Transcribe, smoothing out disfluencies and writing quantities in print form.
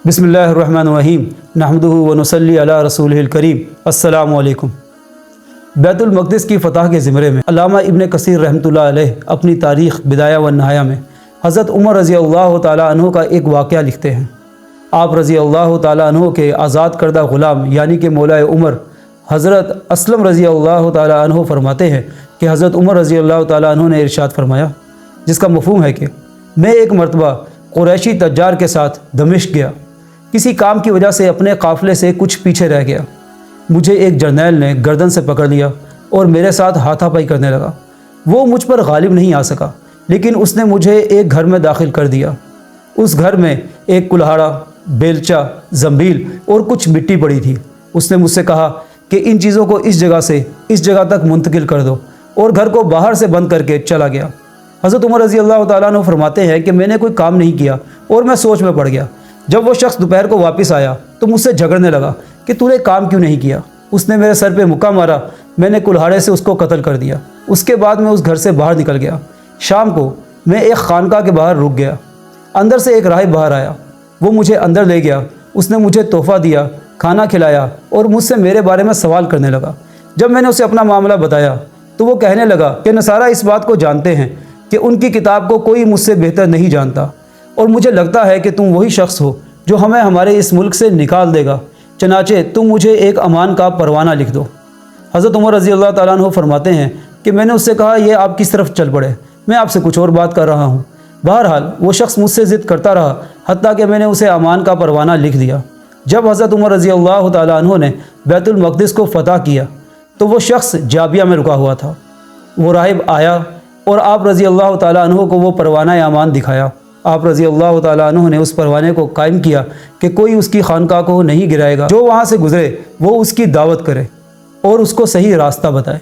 بسم اللہ الرحمن الرحیم نحمدہ و نصلی علی رسولہ الکریم۔ السلام علیکم۔ بیت المقدس کی فتح کے زمرے میں علامہ ابن کثیر رحمۃ اللہ علیہ اپنی تاریخ بدایہ و نہایہ میں حضرت عمر رضی اللہ تعالیٰ عنہ کا ایک واقعہ لکھتے ہیں۔ آپ رضی اللہ تعالیٰ عنہ کے آزاد کردہ غلام یعنی کہ مولا عمر حضرت اسلم رضی اللہ تعالیٰ عنہ فرماتے ہیں کہ حضرت عمر رضی اللہ تعالیٰ عنہ نے ارشاد فرمایا، جس کا مفہوم ہے کہ میں ایک مرتبہ قریشی تجار کے ساتھ دمشق گیا۔ کسی کام کی وجہ سے اپنے قافلے سے کچھ پیچھے رہ گیا۔ مجھے ایک جرنیل نے گردن سے پکڑ لیا اور میرے ساتھ ہاتھا پائی کرنے لگا۔ وہ مجھ پر غالب نہیں آ سکا، لیکن اس نے مجھے ایک گھر میں داخل کر دیا۔ اس گھر میں ایک کلہاڑا، بیلچہ، زنبیل اور کچھ مٹی پڑی تھی۔ اس نے مجھ سے کہا کہ ان چیزوں کو اس جگہ سے اس جگہ تک منتقل کر دو، اور گھر کو باہر سے بند کر کے چلا گیا۔ حضرت عمر رضی اللہ تعالیٰ عنہ فرماتے ہیں کہ میں نے کوئی کام نہیں کیا اور میں سوچ میں پڑ گیا۔ جب وہ شخص دوپہر کو واپس آیا تو مجھ سے جھگڑنے لگا کہ تو نے کام کیوں نہیں کیا۔ اس نے میرے سر پہ مکہ مارا، میں نے کلہاڑے سے اس کو قتل کر دیا۔ اس کے بعد میں اس گھر سے باہر نکل گیا۔ شام کو میں ایک خانقاہ کے باہر رک گیا۔ اندر سے ایک راہب باہر آیا، وہ مجھے اندر لے گیا۔ اس نے مجھے تحفہ دیا، کھانا کھلایا اور مجھ سے میرے بارے میں سوال کرنے لگا۔ جب میں نے اسے اپنا معاملہ بتایا تو وہ کہنے لگا کہ نصارہ اس بات کو جانتے ہیں کہ ان کی کتاب کو کوئی مجھ سے بہتر نہیں جانتا، اور مجھے لگتا ہے کہ تم وہی شخص ہو جو ہمیں ہمارے اس ملک سے نکال دے گا، چنانچہ تم مجھے ایک امان کا پروانہ لکھ دو۔ حضرت عمر رضی اللہ تعالیٰ عنہ فرماتے ہیں کہ میں نے اس سے کہا، یہ آپ کس طرف چل پڑے، میں آپ سے کچھ اور بات کر رہا ہوں۔ بہرحال وہ شخص مجھ سے ضد کرتا رہا، حتیٰ کہ میں نے اسے امان کا پروانہ لکھ دیا۔ جب حضرت عمر رضی اللہ تعالیٰ عنہ نے بیت المقدس کو فتح کیا تو وہ شخص جابیہ میں رکا ہوا تھا۔ وہ راہب آیا اور آپ رضی اللہ تعالیٰ عنہ کو وہ پروانہ امان دکھایا۔ آپ رضی اللہ تعالیٰ عنہ نے اس پروانے کو قائم کیا کہ کوئی اس کی خانقاہ کو نہیں گرائے گا، جو وہاں سے گزرے وہ اس کی دعوت کرے اور اس کو صحیح راستہ بتائے۔